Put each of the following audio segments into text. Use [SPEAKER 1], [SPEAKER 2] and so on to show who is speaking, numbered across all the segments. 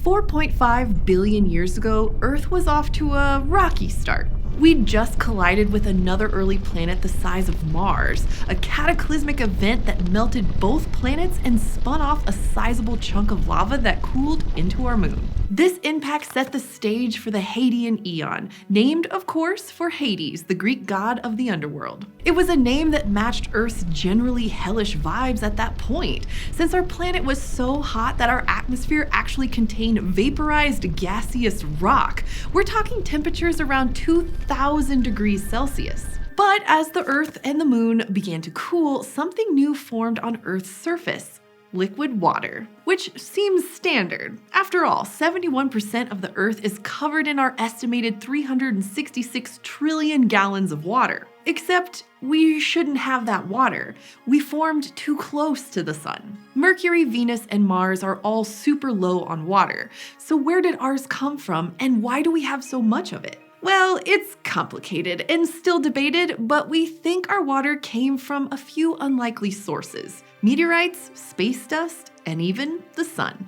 [SPEAKER 1] 4.5 billion years ago, Earth was off to a rocky start. We'd just collided with another early planet the size of Mars, a cataclysmic event that melted both planets and spun off a sizable chunk of lava that cooled into our moon. This impact set the stage for the Hadean Eon, named, of course, for Hades, the Greek god of the underworld. It was a name that matched Earth's generally hellish vibes at that point, since our planet was so hot that our atmosphere actually contained vaporized gaseous rock. We're talking temperatures around 2,000 degrees Celsius. But as the Earth and the Moon began to cool, something new formed on Earth's surface. Liquid water, which seems standard. After all, 71% of the Earth is covered in our estimated 366 trillion gallons of water. Except we shouldn't have that water. We formed too close to the sun. Mercury, Venus, and Mars are all super low on water. So where did ours come from, and why do we have so much of it? Well, it's complicated and still debated, but we think our water came from a few unlikely sources: meteorites, space dust, and even the sun.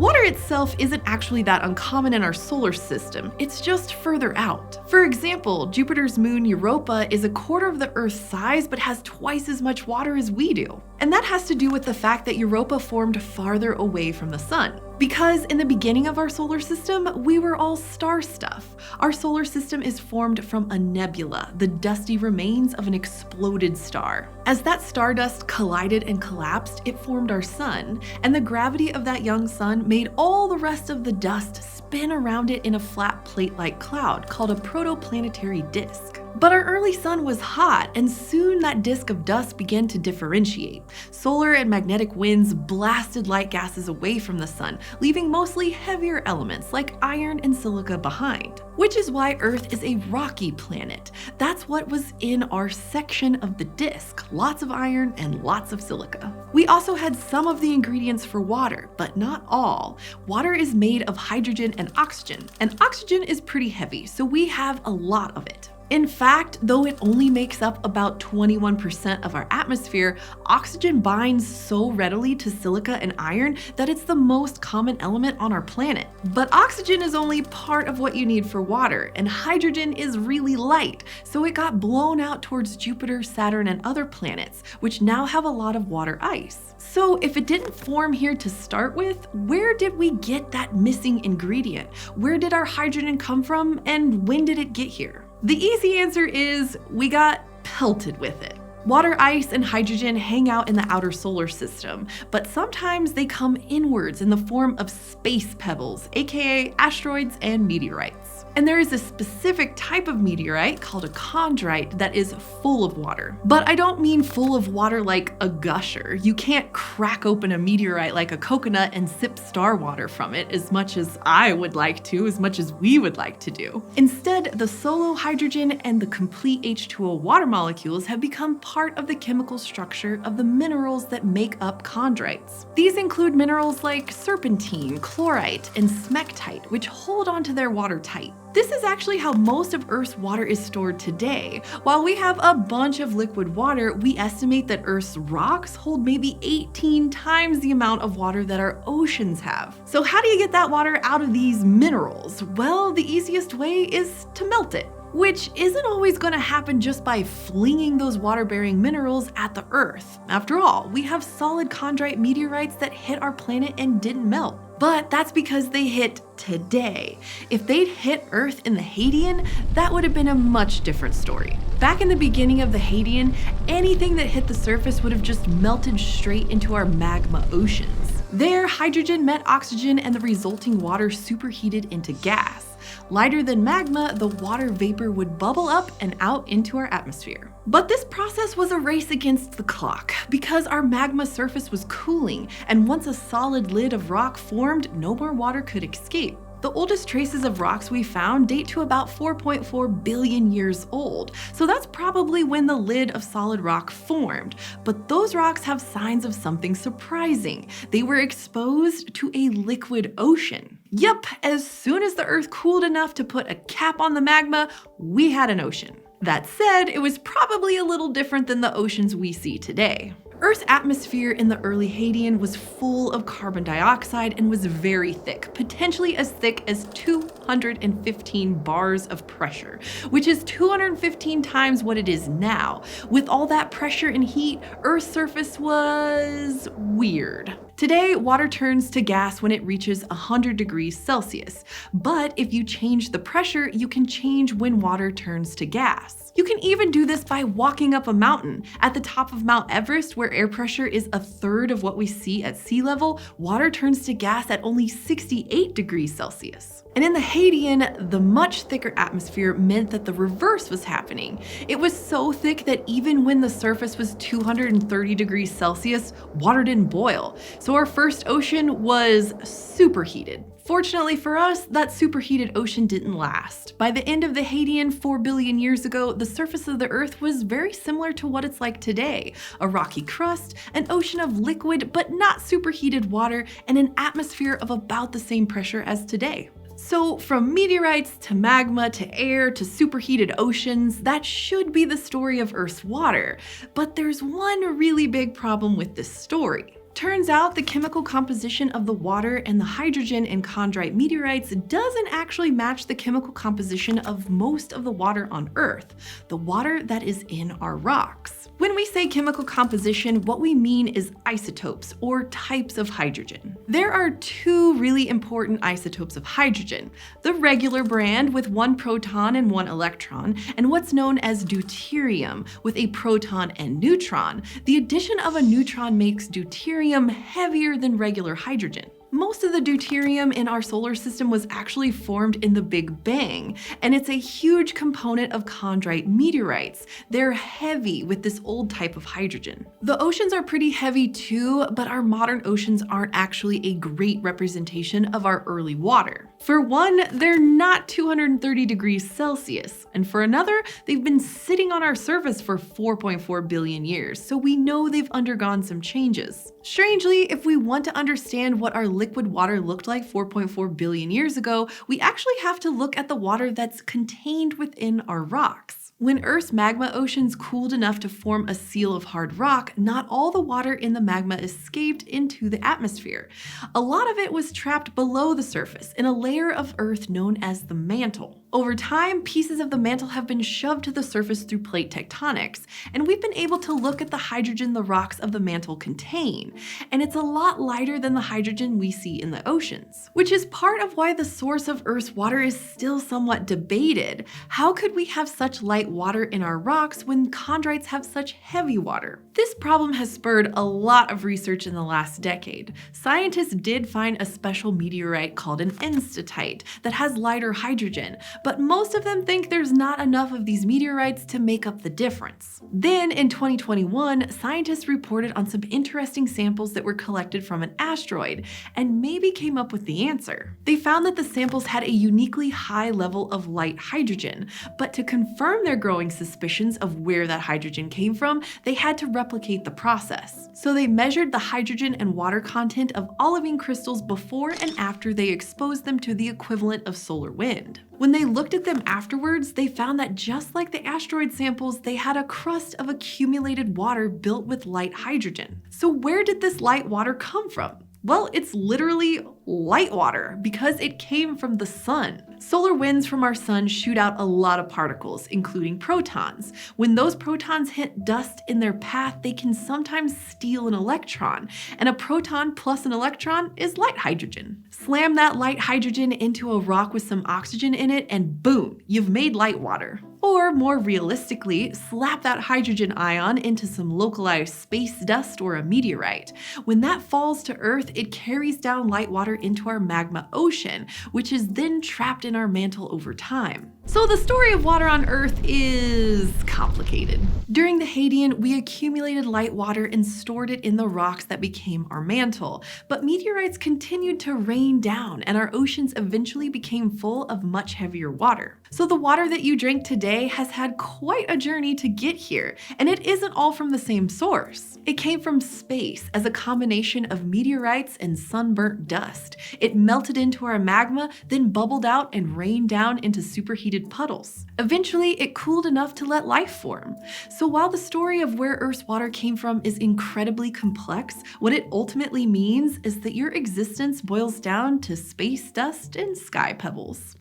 [SPEAKER 1] Water itself isn't actually that uncommon in our solar system, it's just further out. For example, Jupiter's moon Europa is a quarter of the Earth's size but has twice as much water as we do. And that has to do with the fact that Europa formed farther away from the sun. Because in the beginning of our solar system, we were all star stuff. Our solar system is formed from a nebula, the dusty remains of an exploded star. As that stardust collided and collapsed, it formed our sun, and the gravity of that young sun made all the rest of the dust spin around it in a flat plate-like cloud called a protoplanetary disk. But our early sun was hot, and soon that disk of dust began to differentiate. Solar and magnetic winds blasted light gases away from the sun, leaving mostly heavier elements like iron and silica behind. Which is why Earth is a rocky planet. That's what was in our section of the disk, lots of iron and lots of silica. We also had some of the ingredients for water, but not all. Water is made of hydrogen and oxygen is pretty heavy, so we have a lot of it. In fact, though it only makes up about 21% of our atmosphere, oxygen binds so readily to silica and iron that it's the most common element on our planet. But oxygen is only part of what you need for water, and hydrogen is really light, so it got blown out towards Jupiter, Saturn, and other planets, which now have a lot of water ice. So if it didn't form here to start with, where did we get that missing ingredient? Where did our hydrogen come from, and when did it get here? The easy answer is we got pelted with it. Water ice and hydrogen hang out in the outer solar system, but sometimes they come inwards in the form of space pebbles, aka asteroids and meteorites. And there is a specific type of meteorite called a chondrite that is full of water. But I don't mean full of water like a gusher. You can't crack open a meteorite like a coconut and sip star water from it as much as I would like to, as much as we would like to do. Instead, the solo hydrogen and the complete H2O water molecules have become part of the chemical structure of the minerals that make up chondrites. These include minerals like serpentine, chlorite, and smectite, which hold onto their water tight. This is actually how most of Earth's water is stored today. While we have a bunch of liquid water, we estimate that Earth's rocks hold maybe 18 times the amount of water that our oceans have. So how do you get that water out of these minerals? Well, the easiest way is to melt it, which isn't always going to happen just by flinging those water-bearing minerals at the Earth. After all, we have solid chondrite meteorites that hit our planet and didn't melt. But that's because they hit today. If they'd hit Earth in the Hadean, that would have been a much different story. Back in the beginning of the Hadean, anything that hit the surface would have just melted straight into our magma oceans. There, hydrogen met oxygen and the resulting water superheated into gas. Lighter than magma, the water vapor would bubble up and out into our atmosphere. But this process was a race against the clock because our magma surface was cooling, and once a solid lid of rock formed, no more water could escape. The oldest traces of rocks we found date to about 4.4 billion years old, so that's probably when the lid of solid rock formed. But those rocks have signs of something surprising. They were exposed to a liquid ocean. Yup, as soon as the Earth cooled enough to put a cap on the magma, we had an ocean. That said, it was probably a little different than the oceans we see today. Earth's atmosphere in the early Hadean was full of carbon dioxide and was very thick, potentially as thick as 215 bars of pressure, which is 215 times what it is now. With all that pressure and heat, Earth's surface was weird. Today, water turns to gas when it reaches 100 degrees Celsius, but if you change the pressure, you can change when water turns to gas. You can even do this by walking up a mountain. At the top of Mount Everest, where air pressure is a third of what we see at sea level, water turns to gas at only 68 degrees Celsius. And in the Hadean, the much thicker atmosphere meant that the reverse was happening. It was so thick that even when the surface was 230 degrees Celsius, water didn't boil. So our first ocean was superheated. Fortunately for us, that superheated ocean didn't last. By the end of the Hadean 4 billion years ago, the surface of the Earth was very similar to what it's like today. A rocky crust, an ocean of liquid but not superheated water, and an atmosphere of about the same pressure as today. So from meteorites to magma to air to superheated oceans, that should be the story of Earth's water. But there's one really big problem with this story. Turns out the chemical composition of the water and the hydrogen in chondrite meteorites doesn't actually match the chemical composition of most of the water on Earth, the water that is in our rocks. When we say chemical composition, what we mean is isotopes, or types of hydrogen. There are two really important isotopes of hydrogen: the regular brand with 1 proton and 1 electron, and what's known as deuterium with a proton and neutron. The addition of a neutron makes deuterium heavier than regular hydrogen. Most of the deuterium in our solar system was actually formed in the Big Bang, and it's a huge component of chondrite meteorites. They're heavy with this old type of hydrogen. The oceans are pretty heavy too, but our modern oceans aren't actually a great representation of our early water. For one, they're not 230 degrees Celsius, and for another, they've been sitting on our surface for 4.4 billion years, so we know they've undergone some changes. Strangely, if we want to understand what our liquid water looked like 4.4 billion years ago, we actually have to look at the water that's contained within our rocks. When Earth's magma oceans cooled enough to form a seal of hard rock, not all the water in the magma escaped into the atmosphere. A lot of it was trapped below the surface in a layer of Earth known as the mantle. Over time, pieces of the mantle have been shoved to the surface through plate tectonics, and we've been able to look at the hydrogen the rocks of the mantle contain. And it's a lot lighter than the hydrogen we see in the oceans, which is part of why the source of Earth's water is still somewhat debated. How could we have such light water in our rocks when chondrites have such heavy water? This problem has spurred a lot of research in the last decade. Scientists did find a special meteorite called an enstatite that has lighter hydrogen, but most of them think there's not enough of these meteorites to make up the difference. Then in 2021, scientists reported on some interesting samples that were collected from an asteroid, and maybe came up with the answer. They found that the samples had a uniquely high level of light hydrogen, but to confirm their growing suspicions of where that hydrogen came from, they had to replicate the process. So they measured the hydrogen and water content of olivine crystals before and after they exposed them to the equivalent of solar wind. When they looked at them afterwards, they found that just like the asteroid samples, they had a crust of accumulated water built with light hydrogen. So where did this light water come from? Well, it's literally light water because it came from the sun. Solar winds from our sun shoot out a lot of particles, including protons. When those protons hit dust in their path, they can sometimes steal an electron, and a proton plus an electron is light hydrogen. Slam that light hydrogen into a rock with some oxygen in it, and boom, you've made light water. Or more realistically, slap that hydrogen ion into some localized space dust or a meteorite. When that falls to Earth, it carries down light water into our magma ocean, which is then trapped in our mantle over time. So the story of water on Earth is complicated. During the Hadean, we accumulated light water and stored it in the rocks that became our mantle, but meteorites continued to rain down, and our oceans eventually became full of much heavier water. So the water that you drink today today has had quite a journey to get here, and it isn't all from the same source. It came from space as a combination of meteorites and sunburnt dust. It melted into our magma, then bubbled out and rained down into superheated puddles. Eventually, it cooled enough to let life form. So while the story of where Earth's water came from is incredibly complex, what it ultimately means is that your existence boils down to space dust and sky pebbles.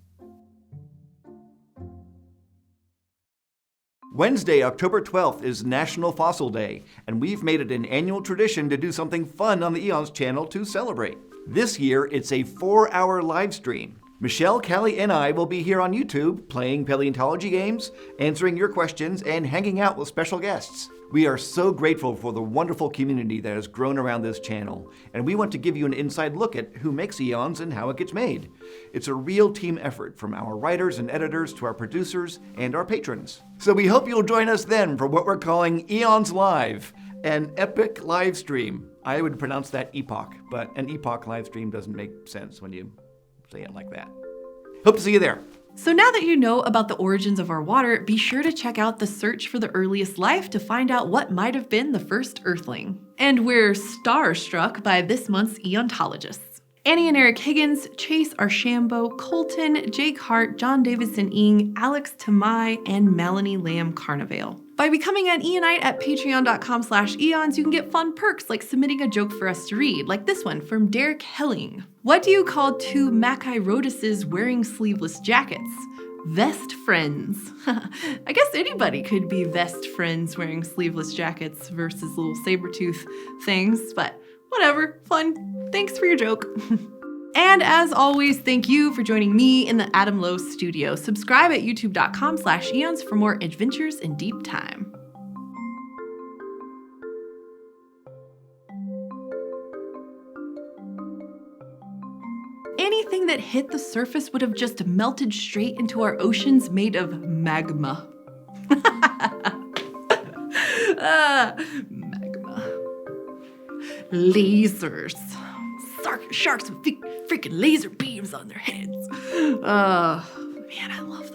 [SPEAKER 2] Wednesday, October 12th is National Fossil Day, and we've made it an annual tradition to do something fun on the Eons channel to celebrate. This year, it's a 4-hour live stream. Michelle, Callie, and I will be here on YouTube playing paleontology games, answering your questions, and hanging out with special guests. We are so grateful for the wonderful community that has grown around this channel, and we want to give you an inside look at who makes Eons and how it gets made. It's a real team effort from our writers and editors to our producers and our patrons. So we hope you'll join us then for what we're calling Eons Live, an epic live stream. I would pronounce that epoch, but an epoch live stream doesn't make sense when you say it like that. Hope to see you there.
[SPEAKER 1] So now that you know about the origins of our water, be sure to check out the Search for the Earliest Life to find out what might have been the first Earthling. And we're starstruck by this month's Eontologists. Annie and Eric Higgins, Chase Archambault, Colton, Jake Hart, John Davidson Ing, Alex Tamai, and Melanie Lamb Carnevale. By becoming an Eonite at patreon.com/eons, you can get fun perks like submitting a joke for us to read, like this one from Derek Helling. What do you call two Machairoduses wearing sleeveless jackets? Vest friends. I guess anybody could be vest friends wearing sleeveless jackets versus little saber-tooth things, but whatever, fun. Thanks for your joke. And as always, thank you for joining me in the Adam Lowe studio. Subscribe at youtube.com/eons for more adventures in deep time. Anything that hit the surface would have just melted straight into our oceans made of magma. Magma. Lasers. Sharks with freaking laser beams on their heads. Man, I love